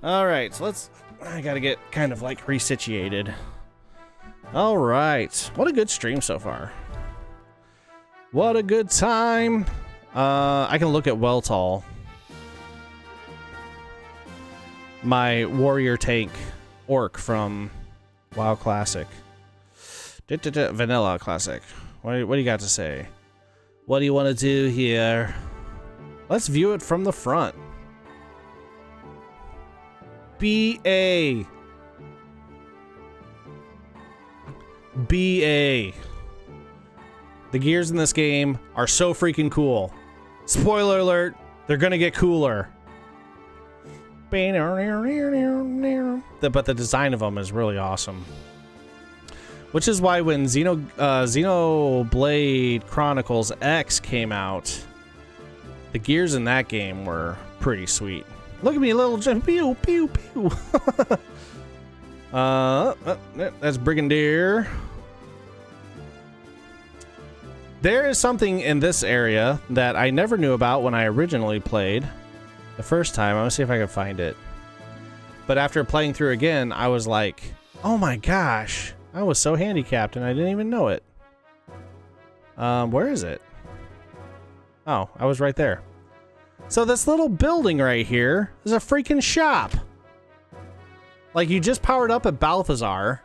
All right, so I gotta get kind of like resituated. All right, what a good stream so far. What a good time. I can look at Weltall, my warrior tank orc from WoW Classic. Vanilla Classic. What do you got to say? What do you want to do here? Let's view it from the front. BA. BA. The gears in this game are so freaking cool. Spoiler alert, they're gonna get cooler. But the design of them is really awesome. Which is why when Xenoblade Chronicles X came out, the gears in that game were pretty sweet. Look at me, little pew pew pew. That's Brigadier. There is something in this area that I never knew about when I originally played the first time. I'm gonna see if I can find it. But after playing through again, I was like, oh my gosh, I was so handicapped and I didn't even know it. Where is it? Oh, I was right there. So this little building right here is a freaking shop. Like, you just powered up at Balthazar,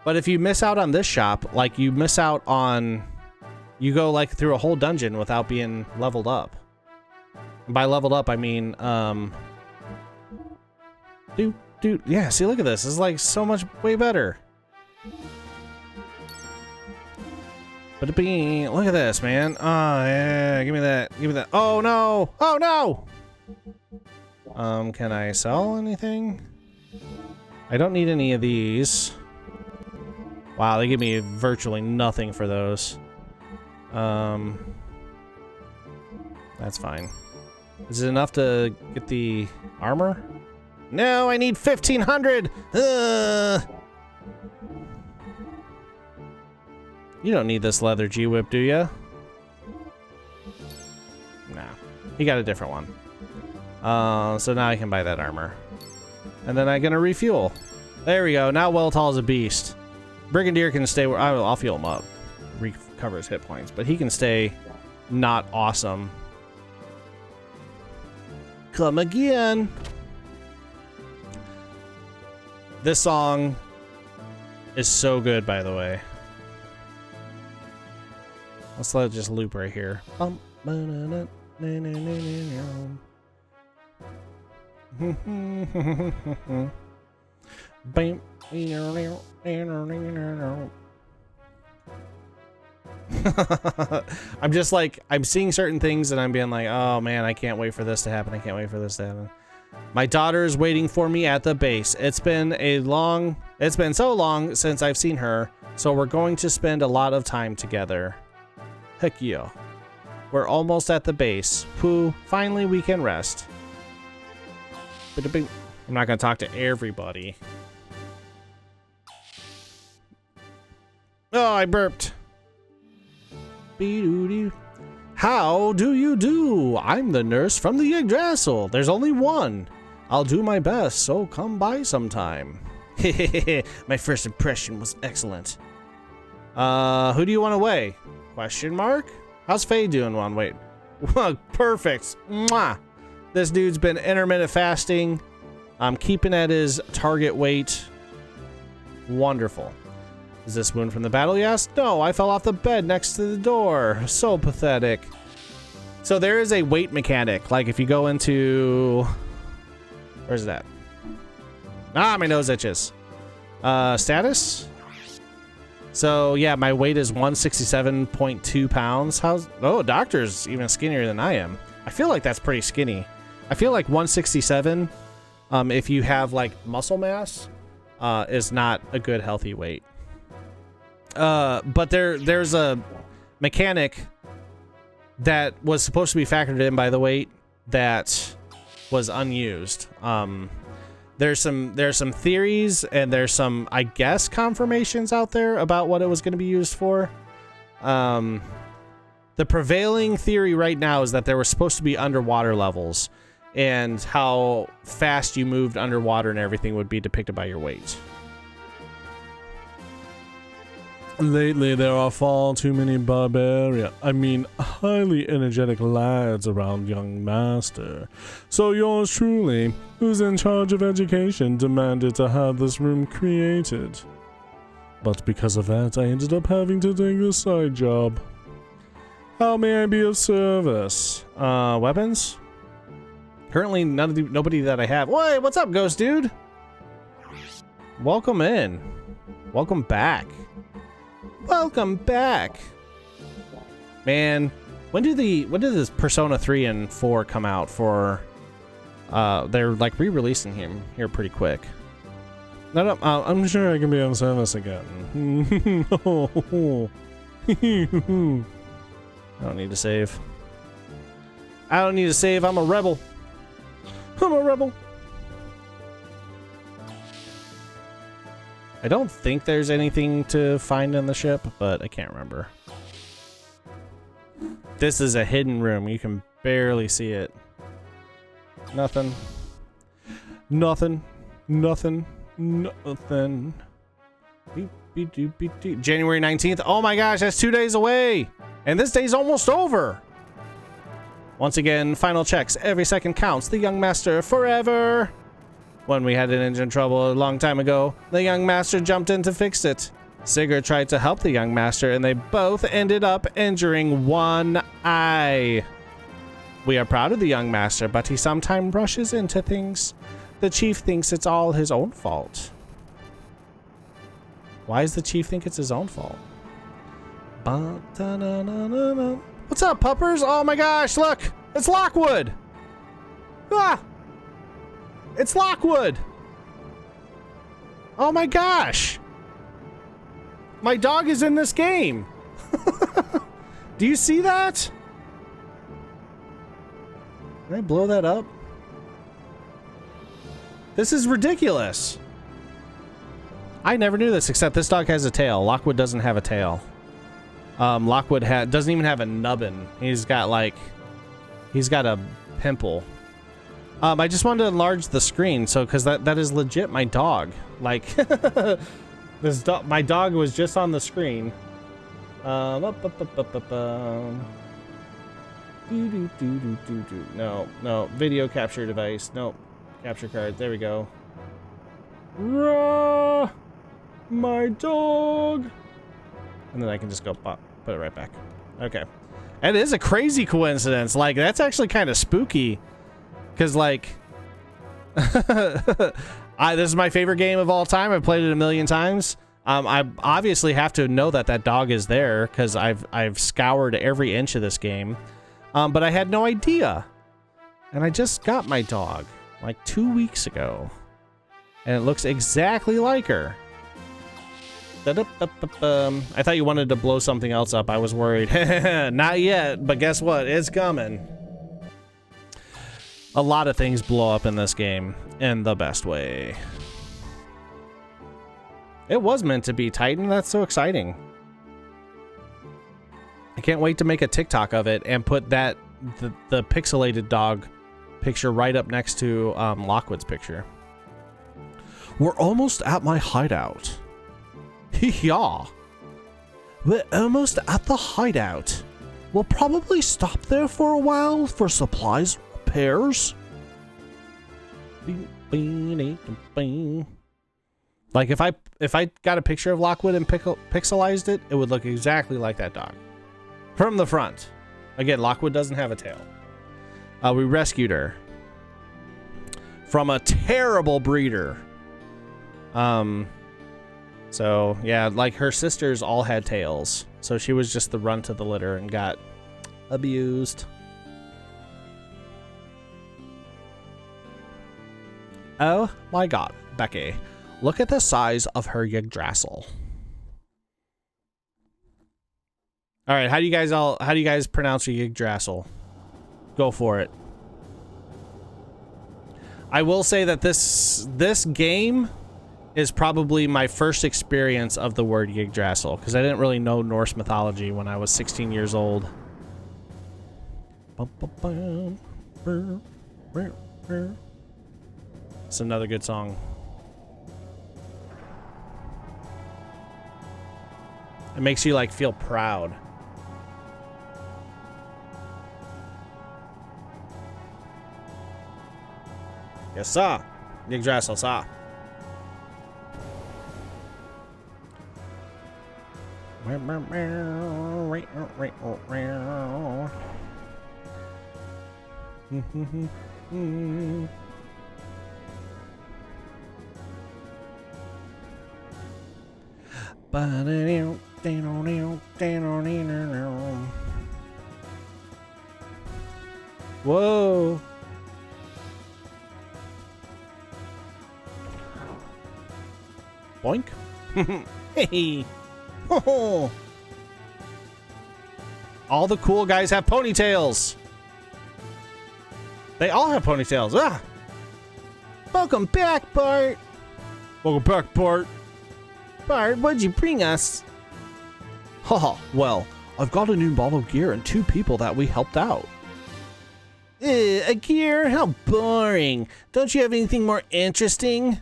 but if you miss out on this shop, like, you miss out on, you go like through a whole dungeon without being leveled up. And by leveled up, I mean, dude, yeah, see, look at this. This is like so much way better. But look at this, man. Oh yeah, give me that. Give me that. Oh no! Oh no! Can I sell anything? I don't need any of these. Wow, they give me virtually nothing for those. That's fine. Is it enough to get the armor? No, I need 1,500. You don't need this leather G-Whip, do ya? Nah. He got a different one. So now I can buy that armor. And then I'm gonna refuel. There we go. Now Weltall's a beast. Brigadier can stay where... I'll fuel him up. Recover his hit points. But he can stay not awesome. Come again. This song is so good, by the way. Let's let it just loop right here. I'm just like, I'm seeing certain things and I'm being like, oh man, I can't wait for this to happen. I can't wait for this to happen. My daughter is waiting for me at the base. It's been so long since I've seen her, so we're going to spend a lot of time together. Heck yeah. We're almost at the base. Pooh, finally we can rest. I'm not gonna talk to everybody. Oh, I burped. How do you do? I'm the nurse from the Yggdrasil. There's only one. I'll do my best, so come by sometime. My first impression was excellent. Who do you want away? Question mark? How's Faye doing one? Wait. Perfect. Mwah. This dude's been intermittent fasting. I'm keeping at his target weight. Wonderful. Is this wound from the battle, yes? No, I fell off the bed next to the door. So pathetic. So there is a weight mechanic. Like if you go into... Where's that? Ah, my nose itches. Status? So yeah, my weight is 167.2 pounds. Oh, doctor's even skinnier than I am. I feel like that's pretty skinny. I feel like 167, if you have like muscle mass, is not a good healthy weight. But there's a mechanic that was supposed to be factored in by the weight that was unused. There's some theories and there's some, I guess, confirmations out there about what it was going to be used for. The prevailing theory right now is that there were supposed to be underwater levels, and how fast you moved underwater and everything would be depicted by your weight. Lately, there are far too many highly energetic lads around, young master. So yours truly, who's in charge of education, demanded to have this room created. But because of that, I ended up having to take this side job. How may I be of service? Weapons? Currently, nobody that I have. Wait, what's up, ghost dude? Welcome in. Welcome back. Welcome back. Man, when did this Persona 3 and 4 come out for they're like re-releasing him here pretty quick. No, I'm sure I can be of service again. I don't need to save. I don't need to save. I'm a rebel. I'm a rebel. I don't think there's anything to find in the ship, but I can't remember. This is a hidden room. You can barely see it. Nothing. Nothing. Nothing. Nothing. Beep, beep, beep, beep, beep. January 19th. Oh my gosh, that's 2 days away. And this day's almost over. Once again, final checks. Every second counts. The young master forever. When we had an engine trouble a long time ago, the young master jumped in to fix it. Sigurd tried to help the young master, and they both ended up injuring one eye. We are proud of the young master, but he sometimes rushes into things. The chief thinks it's all his own fault. Why does the chief think it's his own fault? What's up, puppers? Oh my gosh, look! It's Lockwood! Ah! It's Lockwood! Oh my gosh! My dog is in this game! Do you see that? Can I blow that up? This is ridiculous. I never knew this, except this dog has a tail. Lockwood doesn't have a tail. Lockwood doesn't even have a nubbin. He's got a pimple. I just wanted to enlarge the screen, so because that is legit my dog. Like my dog was just on the screen. No, video capture device. Nope, capture card. There we go. Rah, my dog. And then I can just go pop, put it right back. Okay. It is a crazy coincidence. Like, that's actually kind of spooky. Because, like, this is my favorite game of all time. I've played it a million times. I obviously have to know that dog is there because I've scoured every inch of this game. But I had no idea. And I just got my dog like 2 weeks ago. And it looks exactly like her. I thought you wanted to blow something else up. I was worried. Not yet, but guess what? It's coming. A lot of things blow up in this game in the best way. It was meant to be Titan. That's so exciting. I can't wait to make a TikTok of it and put the pixelated dog picture right up next to Lockwood's picture. We're almost at my hideout. Yeah. We're almost at the hideout. We'll probably stop there for a while for supplies and repairs. Like if I got a picture of Lockwood and pixelized it, it would look exactly like that dog. From the front. Again, Lockwood doesn't have a tail. We rescued her from a terrible breeder. So yeah, like her sisters all had tails. So she was just the runt of the litter and got abused. Oh my god, Becky. Look at the size of her Yggdrasil. Alright, how do you guys pronounce your Yggdrasil? Go for it. I will say that this game is probably my first experience of the word Yggdrasil, because I didn't really know Norse mythology when I was 16 years old. It's another good song. It makes you like feel proud. Yes, sir. Yggdrasil, sir. Whoa. Boink. Hey. Ho-ho. All the cool guys have ponytails. They all have ponytails. Ah. Welcome back, Bart. Welcome back, Bart. Bart, what'd you bring us? Haha, well, I've got a new bottle of gear and 2 people that we helped out. A gear? How boring. Don't you have anything more interesting?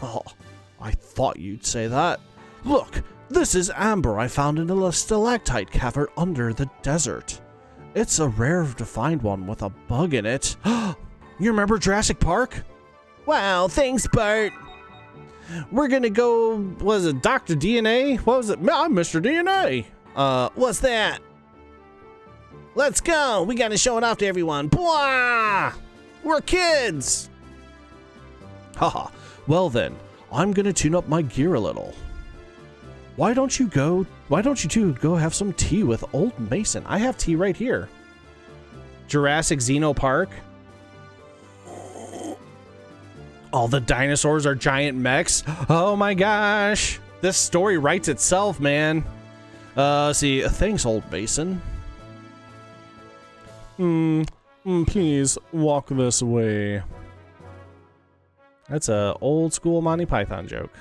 Oh, I thought you'd say that. Look, this is amber I found in a stalactite cavern under the desert. It's a rare to find one with a bug in it. You remember Jurassic Park? Wow, thanks, Bart. We're gonna go, was it Dr. DNA? What was it? I'm Mr. DNA. What's that? Let's go. We gotta show it off to everyone. Blah! We're kids. Haha. Well then, I'm gonna tune up my gear a little. Why don't you two go have some tea with Old Mason? I have tea right here. Jurassic Xeno Park. All the dinosaurs are giant mechs. Oh my gosh. This story writes itself, man. See, thanks, Old Mason. Please walk this way. That's a old school Monty Python joke.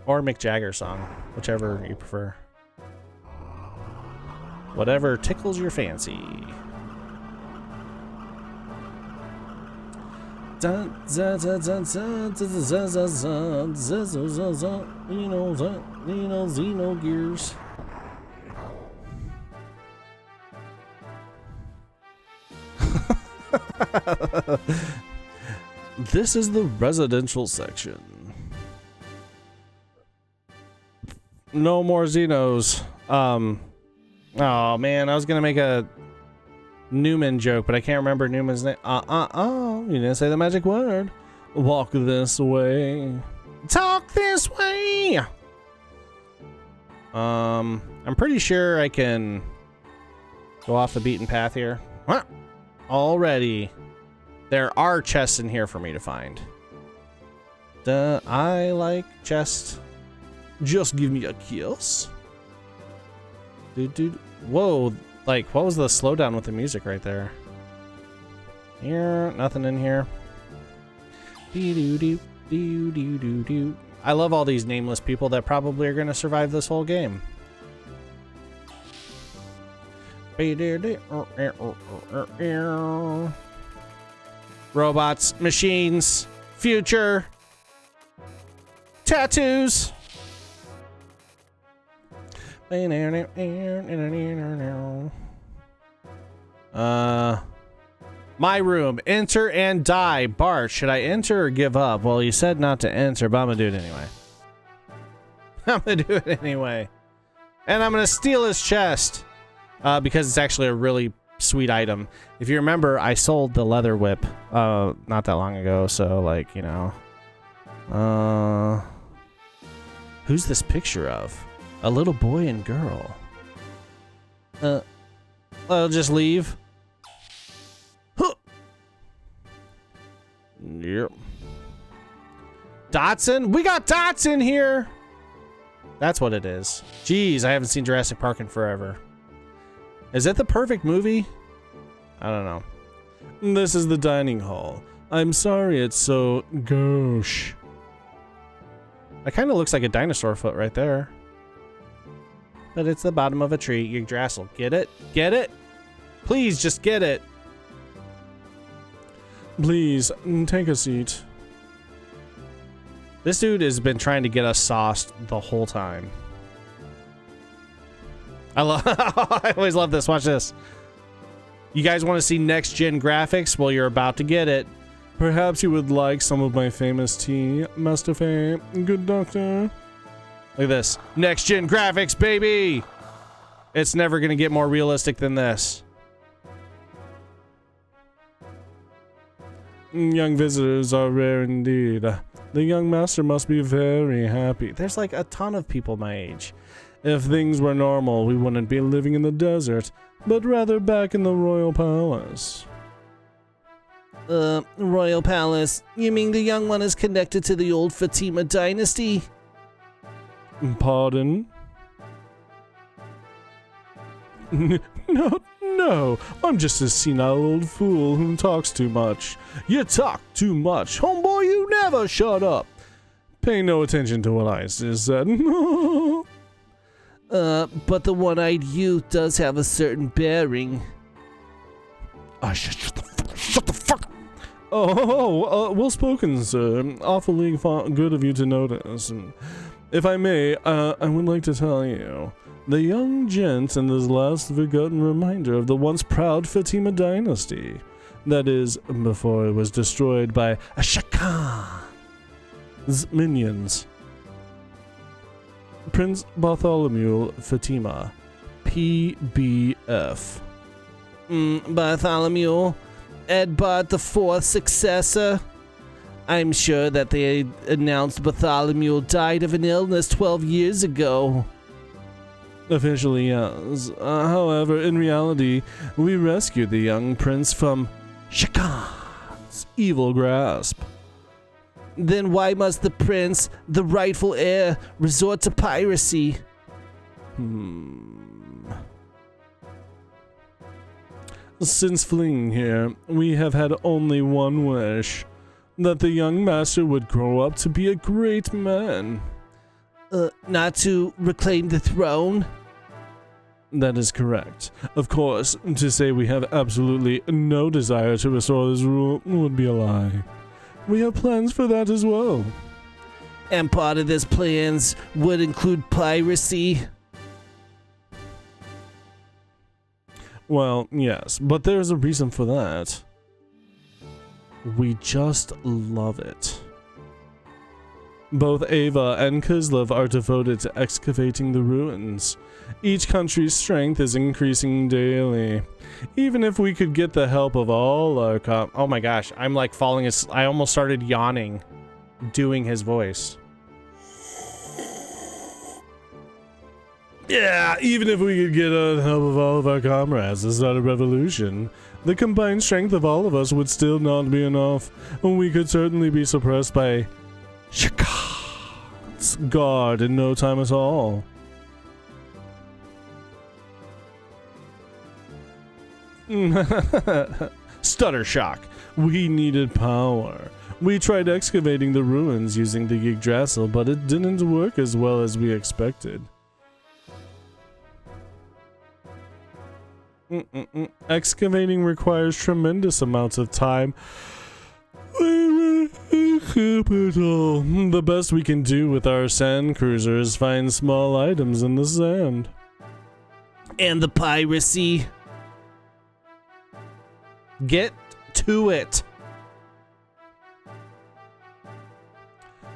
Or Mick Jagger song, whichever you prefer. Whatever tickles your fancy. Xenogears. This is the residential section. No more Xenos. Oh man, I was gonna make a Newman joke, but I can't remember Newman's name. You didn't say the magic word. Walk this way. Talk this way. I'm pretty sure I can go off the beaten path here. What? Already. There are chests in here for me to find. I like chests. Just give me a kiss. Dude. Whoa. Like, what was the slowdown with the music right there? Here, nothing in here. I love all these nameless people that probably are going to survive this whole game. Robots, machines, future, tattoos. My room. Enter and die. Bart, should I enter or give up? Well, you said not to enter, but I'm gonna do it anyway. I'm gonna do it anyway. And I'm gonna steal his chest. Because it's actually a really sweet item. If you remember, I sold the leather whip not that long ago, so like, you know. Who's this picture of? A little boy and girl. I'll just leave. Huh. Yep. Dotson? We got Dotson here! That's what it is. Jeez, I haven't seen Jurassic Park in forever. Is it the perfect movie? I don't know. This is the dining hall. I'm sorry it's so gauche. That kind of looks like a dinosaur foot right there. But it's the bottom of a tree. Yggdrasil. Get it? Get it? Please, just get it. Please, take a seat. This dude has been trying to get us sauced the whole time. I always love this. Watch this. You guys want to see next-gen graphics? Well, you're about to get it. Perhaps you would like some of my famous tea, Master Fame. Good doctor. Look at this. Next-gen graphics, baby! It's never going to get more realistic than this. Young visitors are rare indeed. The young master must be very happy. There's like a ton of people my age. If things were normal, we wouldn't be living in the desert, but rather back in the royal palace. Royal palace? You mean the young one is connected to the old Fatima dynasty? Pardon? No, I'm just a senile old fool who talks too much. You talk too much. Homeboy, you never shut up. Pay no attention to what I just said. But the one-eyed youth does have a certain bearing. Shut the fuck. Well spoken, sir. Awfully good of you to notice. If I may, I would like to tell you, the young gent in this last forgotten reminder of the once proud Fatima dynasty. That is, before it was destroyed by Khan's minions. Prince Bartholomew Fatima, PBF. Bartholomew? Edbard the Fourth successor? I'm sure that they announced Bartholomew died of an illness 12 years ago. Officially, yes. However, in reality, we rescued the young prince from Khan's evil grasp. Then why must the prince, the rightful heir, resort to piracy? Since fleeing here, we have had only one wish. That the young master would grow up to be a great man. Not to reclaim the throne? That is correct. Of course, to say we have absolutely no desire to restore this rule would be a lie. We have plans for that as well. And part of this plans would include piracy? Well, yes, but there's a reason for that. We just love it. Both Ava and Kislev are devoted to excavating the ruins. Each country's strength is increasing daily. Even if we could get the help of all our oh my gosh, I'm like falling asleep. I almost started yawning doing his voice. Yeah, even if we could get the help of all of our comrades to start a revolution, the combined strength of all of us would still not be enough. We could certainly be suppressed by Khan's guard in no time at all. Stutter shock. We needed power. We tried excavating the ruins using the Yggdrasil, but it didn't work as well as we expected. Excavating requires tremendous amounts of time. The best we can do with our sand cruiser is find small items in the sand. And the piracy? Get to it.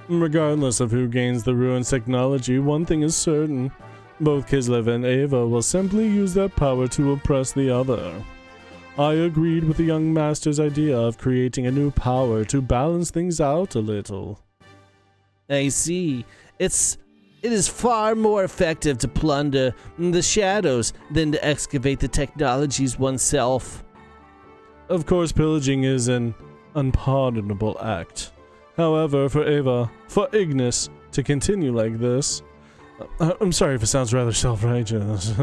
Regardless of who gains the ruins technology, one thing is certain. Both Kislev and Ava will simply use that power to oppress the other. I agreed with the young master's idea of creating a new power to balance things out a little. I see. It is far more effective to plunder the shadows than to excavate the technologies oneself. Of course, pillaging is an unpardonable act. However, for Ava, for Ignis, to continue like this, I'm sorry if it sounds rather self-righteous.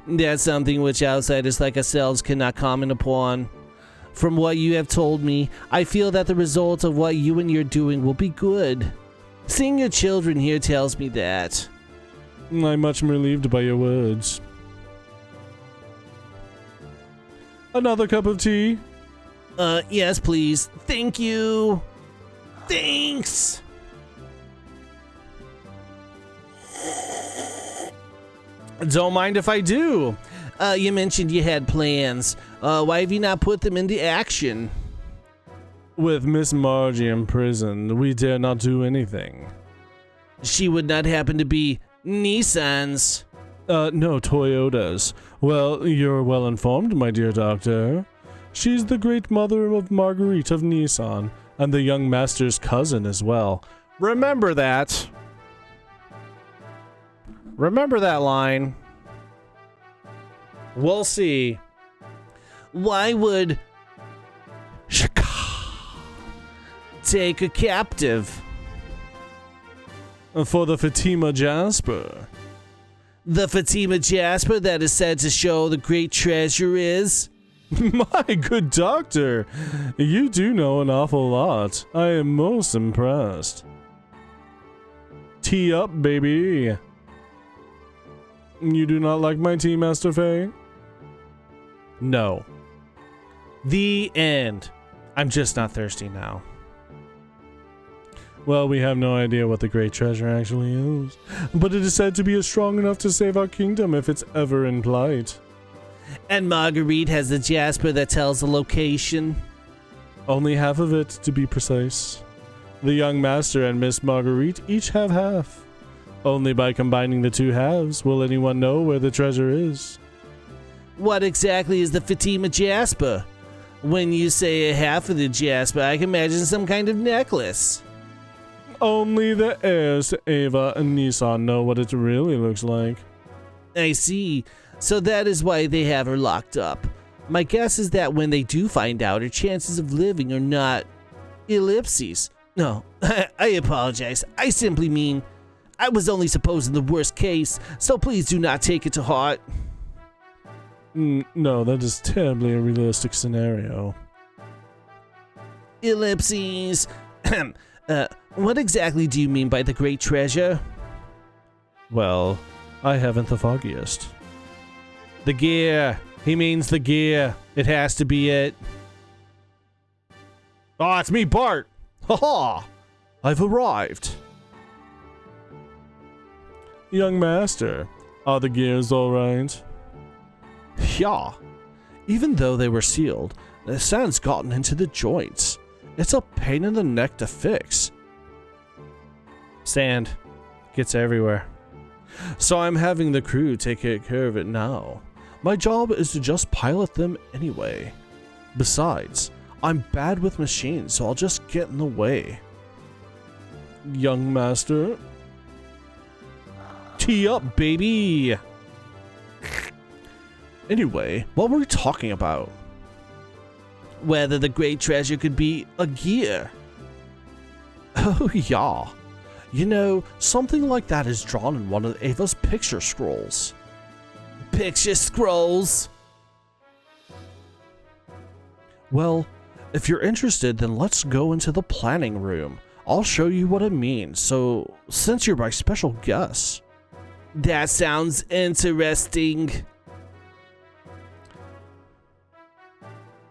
That's something which outsiders like ourselves cannot comment upon. From what you have told me, I feel that the result of what you and you're doing will be good. Seeing your children here tells me that. I'm much relieved by your words. Another cup of tea? Yes, please. Thank you. Thanks. Don't mind if I do. You mentioned you had plans. Why have you not put them into action? With Miss Margie in prison, we dare not do anything. She would not happen to be Nissan's. No, Toyota's. Well, you're well informed, my dear doctor. She's the great mother of Marguerite of Nissan, and the young master's cousin as well. Remember that. Remember that line. We'll see. Why would take a captive? For the Fatima Jasper. The Fatima Jasper that is said to show the great treasure is? My good doctor, you do know an awful lot. I am most impressed. Tea up, baby. You do not like my tea, Master Faye? No. The end. I'm just not thirsty now. Well, we have no idea what the great treasure actually is, but it is said to be strong enough to save our kingdom if it's ever in plight. And Marguerite has the Jasper that tells the location? Only half of it, to be precise. The young master and Miss Marguerite each have half. Only by combining the two halves will anyone know where the treasure is. What exactly is the Fatima Jasper? When you say a half of the Jasper, I can imagine some kind of necklace. Only the heirs to Ava and Nissan know what it really looks like. I see. So that is why they have her locked up. My guess is that when they do find out, her chances of living are not ellipses. No, I apologize. I simply mean I was only supposing the worst case, so please do not take it to heart. No, that is terribly a realistic scenario. Ellipses. What exactly do you mean by the great treasure? Well, I haven't the foggiest. The gear. He means the gear. It has to be it. Oh, it's me, Bart. Ha-ha! I've arrived. Young master, are the gears all right? Yeah. Even though they were sealed, the sand's gotten into the joints. It's a pain in the neck to fix. Sand gets everywhere. So I'm having the crew take care of it now. My job is to just pilot them anyway. Besides, I'm bad with machines, so I'll just get in the way. Young master? Tee up, baby! Anyway, what were we talking about? Whether the great treasure could be a gear. Oh, yeah. You know, something like that is drawn in one of Ava's picture scrolls. Picture scrolls? Well, if you're interested, then let's go into the planning room. I'll show you what it means, so since you're my special guest. That sounds interesting.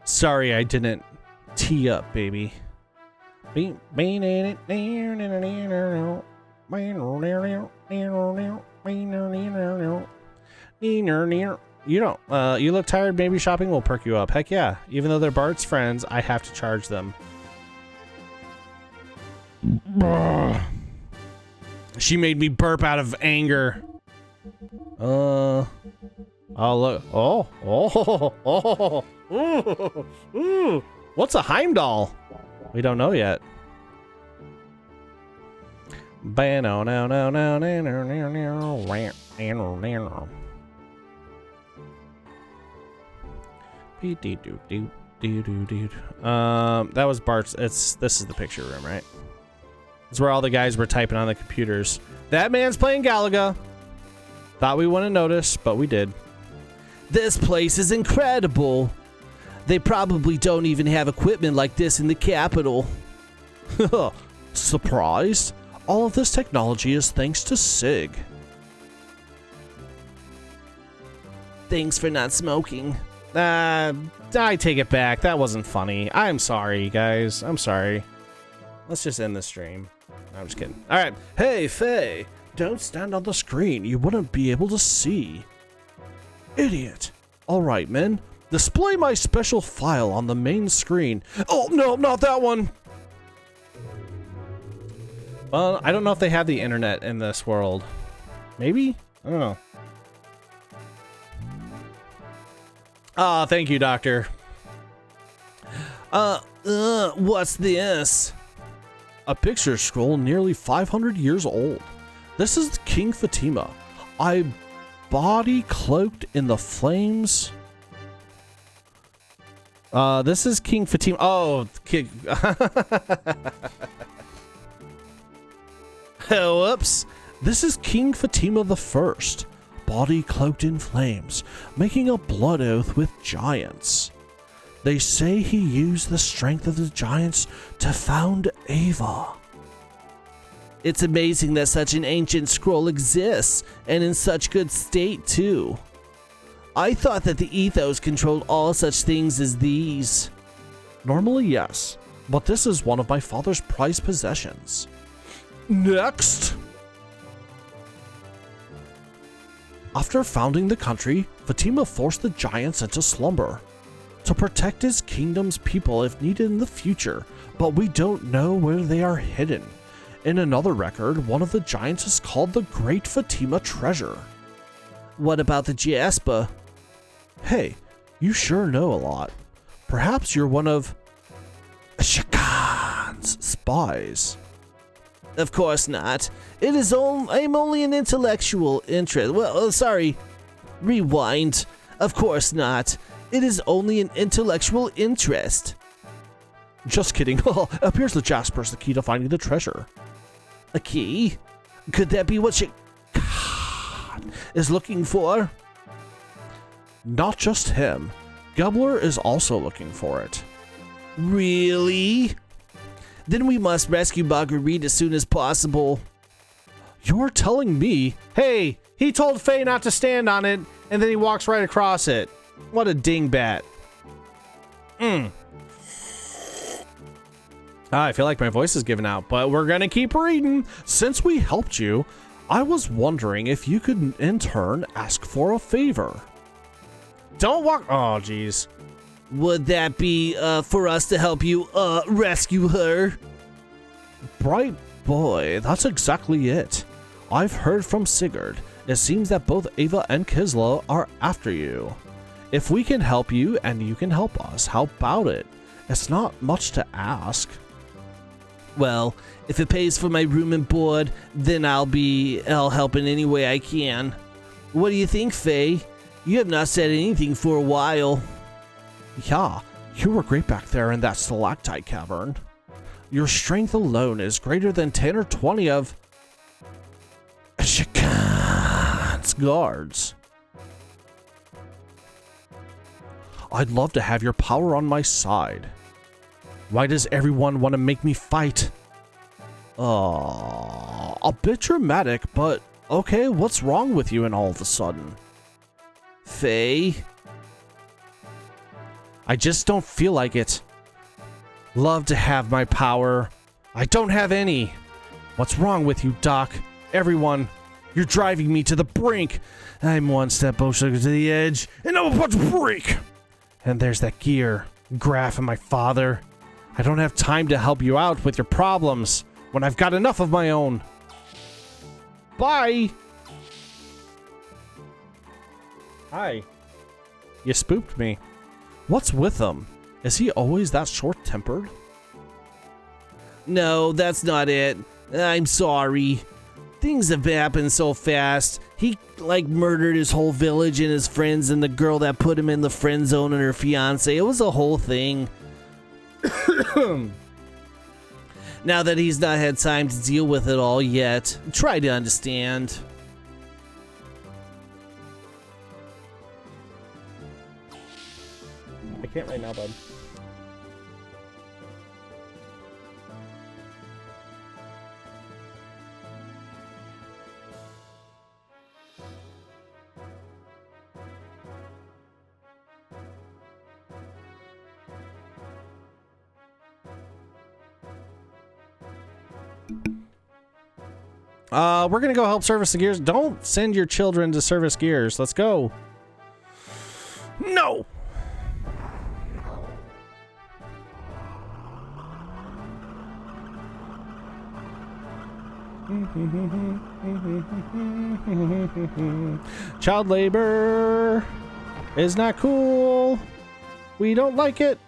Sorry I didn't tee up, baby. You don't, you look tired, maybe shopping will perk you up. Heck yeah, even though they're Bart's friends, I have to charge them. She made me burp out of anger. Oh look, ooh. What's a Heimdall? We don't know yet. That was Bart's. This is the picture room, right? It's where all the guys were typing on the computers. That man's playing Galaga. Thought we wouldn't notice, but we did. This place is incredible. They probably don't even have equipment like this in the capital. Surprised? All of this technology is thanks to Sig. Thanks for not smoking. I take it back. That wasn't funny. I'm sorry, guys. I'm sorry. Let's just end the stream. No, I'm just kidding. All right. Hey, Faye. Don't stand on the screen. You wouldn't be able to see. Idiot. All right, men. Display my special file on the main screen. Oh, no, not that one. Well, I don't know if they have the internet in this world. Maybe? I don't know. Ah, thank you, Doctor. What's this? A picture scroll nearly 500 years old. This is King Fatima. I body cloaked in the flames. This is King Fatima. Oh, King. Whoops. This is King Fatima the First, body cloaked in flames, making a blood oath with giants. They say he used the strength of the giants to found Ava. It's amazing that such an ancient scroll exists, and in such good state, too. I thought that the ethos controlled all such things as these. Normally, yes, but this is one of my father's prized possessions. Next! After founding the country, Fatima forced the giants into slumber to protect his kingdom's people if needed in the future, but we don't know where they are hidden. In another record, one of the giants is called the Great Fatima Treasure. What about the Jasper? Hey, you sure know a lot. Perhaps you're one of Shakan's spies. Of course not. I'm only an intellectual interest. Well, sorry. Rewind. Of course not. It is only an intellectual interest. Just kidding. Appears the Jasper's the key to finding the treasure. A key? Could that be what she is looking for? Not just him. Gebler is also looking for it. Really? Then we must rescue Marguerite as soon as possible. You're telling me? Hey, he told Faye not to stand on it, and then he walks right across it. What a dingbat. I feel like my voice is giving out, but we're gonna keep reading. Since we helped you, I was wondering if you could in turn ask for a favor. Don't walk. Oh, jeez. Would that be for us to help you rescue her? Bright boy, that's exactly it. I've heard from Sigurd. It seems that both Ava and Kisla are after you. If we can help you and you can help us, how about it? It's not much to ask. Well, if it pays for my room and board, then I'll help in any way I can. What do you think, Faye? You have not said anything for a while. Yeah, you were great back there in that stalactite cavern. Your strength alone is greater than 10 or 20 of Shakan's guards. I'd love to have your power on my side. Why does everyone want to make me fight? A bit dramatic, but okay, what's wrong with you and all of a sudden? Faye? I just don't feel like it. Love to have my power. I don't have any. What's wrong with you, Doc? Everyone, you're driving me to the brink. I'm one step closer to the edge, and I'm about to break. And there's that gear, Graf, and my father. I don't have time to help you out with your problems when I've got enough of my own. Bye. Hi. You spooked me. What's with him? Is he always that short-tempered? No, that's not it. I'm sorry. Things have happened so fast. He, murdered his whole village and his friends and the girl that put him in the friend zone and her fiance. It was a whole thing. Now that he's not had time to deal with it all yet, try to understand. I can't right now, bud. We're gonna go help service the gears. Don't send your children to service gears. Let's go. No. Child labor is not cool. We don't like it.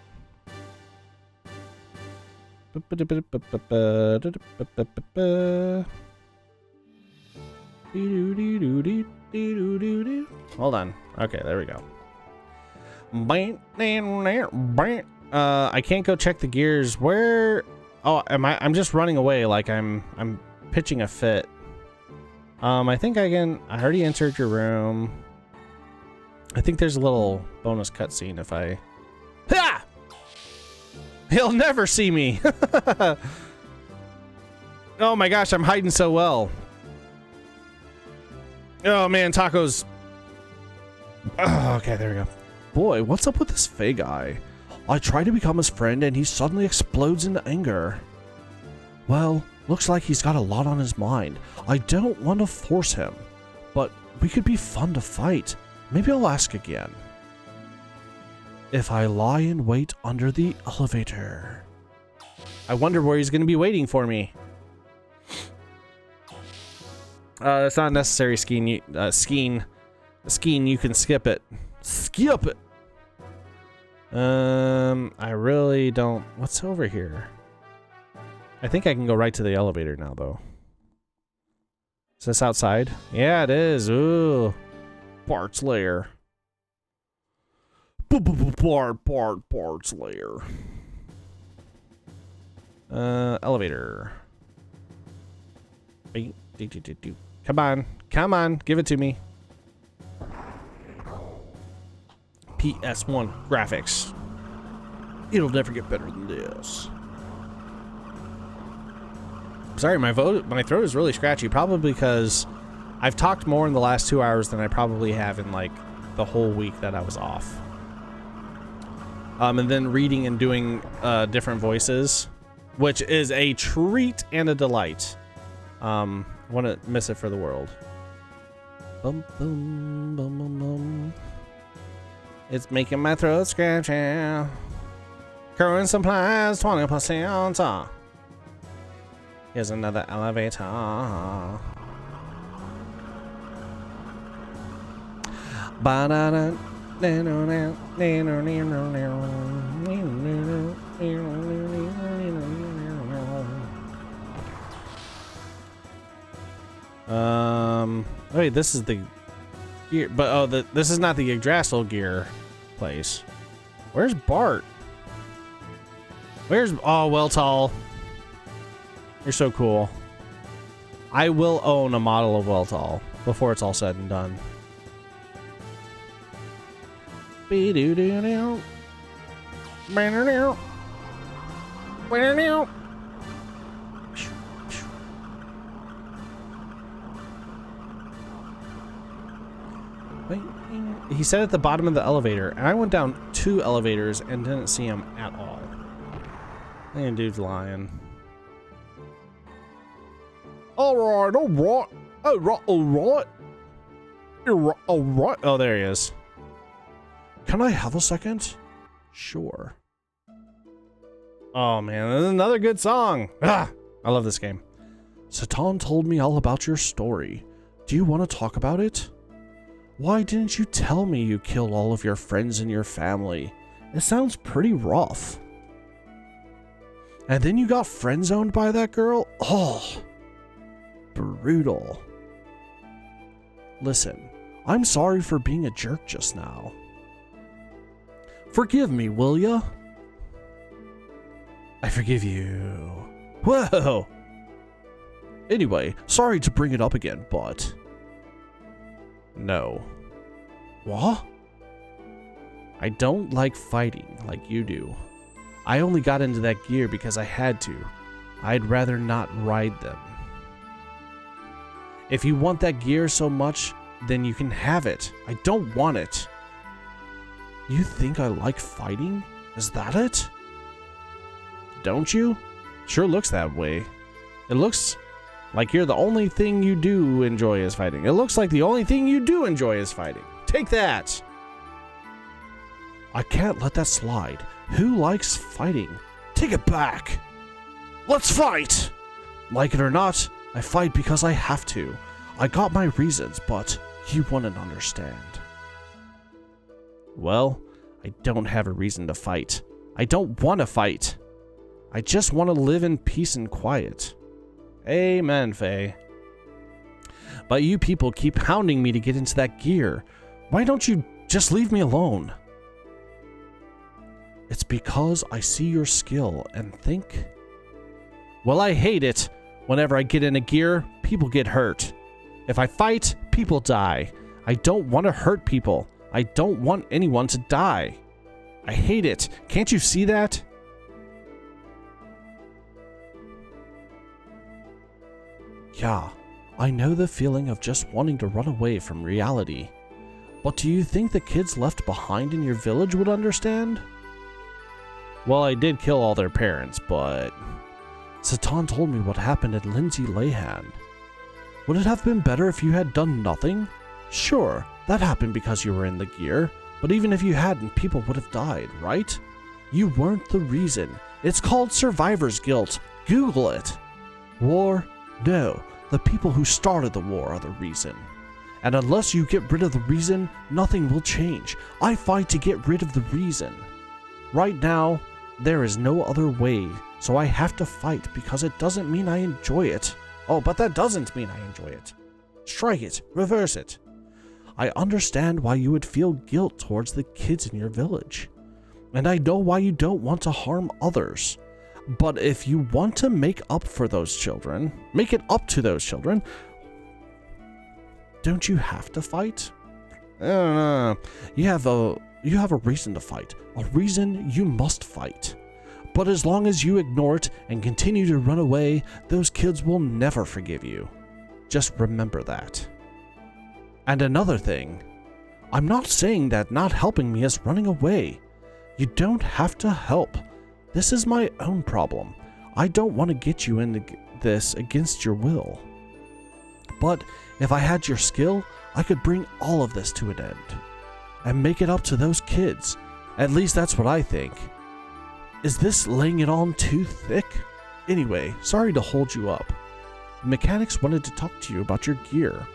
Hold on. Okay, there we go. I can't go check the gears. Where? Oh, I'm just running away like I'm pitching a fit. I think I already entered your room. I think there's a little bonus cutscene if I... Ha! He'll never see me. Oh my gosh, I'm hiding so well. Oh man, tacos. Oh, okay, there we go. Boy, what's up with this Fey guy? I try to become his friend and he suddenly explodes into anger. Well, looks like he's got a lot on his mind. I don't want to force him, but we could be fun to fight. Maybe I'll ask again. If I lie in wait under the elevator. I wonder where he's going to be waiting for me. It's not necessary, Skeen. You can skip it. Skip it. I really don't. What's over here? I think I can go right to the elevator now, though. Is this outside? Yeah, it is. Ooh. Bart's lair. Bart's lair. Elevator. Come on. Come on. Give it to me. PS1 graphics. It'll never get better than this. Sorry, my throat is really scratchy. Probably because I've talked more in the last 2 hours than I probably have in like the whole week that I was off. And then reading and doing different voices, which is a treat and a delight. Wouldn't miss it for the world. Bum, bum, bum, bum, bum. It's making my throat scratchy. Current supplies 20%. Here's another elevator. Wait, this is the gear, but this is not the Yggdrasil gear place. Where's Bart? Well, tall. You're so cool. I will own a model of Weltall before it's all said and done. He said at the bottom of the elevator, and I went down 2 elevators and didn't see him at all. And dude's lying. Alright. Oh, there he is. Can I have a second? Sure. Oh man, this is another good song. I love this game. Satan told me all about your story. Do you want to talk about it? Why didn't you tell me you killed all of your friends and your family? It sounds pretty rough. And then you got friend-zoned by that girl? Oh, brutal. Listen, I'm sorry for being a jerk just now. Forgive me, will ya? I forgive you. Whoa! Anyway, sorry to bring it up again, but... No. What? I don't like fighting like you do. I only got into that gear because I had to. I'd rather not ride them. If you want that gear so much, then you can have it. I don't want it. You think I like fighting? Is that it? Don't you? Sure looks that way. It looks Like you're the only thing you do enjoy is fighting. It looks like the only thing you do enjoy is fighting. Take that! I can't let that slide. Who likes fighting? Take it back! Let's fight! Like it or not, I fight because I have to. I got my reasons, but you wouldn't understand. Well, I don't have a reason to fight. I don't want to fight. I just want to live in peace and quiet. Amen, Faye. But you people keep hounding me to get into that gear. Why don't you just leave me alone? It's because I see your skill and think... Well, I hate it. Whenever I get in a gear, people get hurt. If I fight, people die. I don't want to hurt people. I don't want anyone to die. I hate it. Can't you see that? Yeah, I know the feeling of just wanting to run away from reality. But do you think the kids left behind in your village would understand? Well, I did kill all their parents, but... Satan told me what happened at Lindsay Lehan. Would it have been better if you had done nothing? Sure, that happened because you were in the gear, but even if you hadn't, people would have died, right? You weren't the reason. It's called survivor's guilt. Google it. War? No, the people who started the war are the reason. And unless you get rid of the reason, nothing will change. I fight to get rid of the reason. Right now, there is no other way, so I have to fight because it doesn't mean I enjoy it. Oh, but that doesn't mean I enjoy it. Strike it, reverse it. I understand why you would feel guilt towards the kids in your village. And I know why you don't want to harm others. But if you want to make up for those children, make it up to those children, don't you have to fight? I don't know. You have a reason to fight. A reason you must fight. But as long as you ignore it and continue to run away, those kids will never forgive you. Just remember that. And another thing, I'm not saying that not helping me is running away. You don't have to help. This is my own problem. I don't want to get you into this against your will. But if I had your skill, I could bring all of this to an end. And make it up to those kids. At least that's what I think. Is this laying it on too thick? Anyway, sorry to hold you up. The mechanics wanted to talk to you about your gear.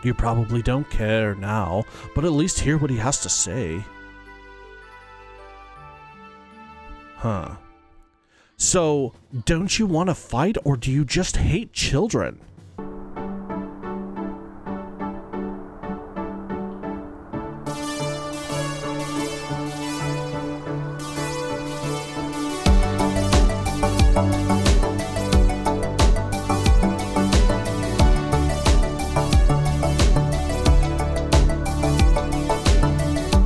You probably don't care now, but at least hear what he has to say. Huh. So, don't you want to fight, or do you just hate children?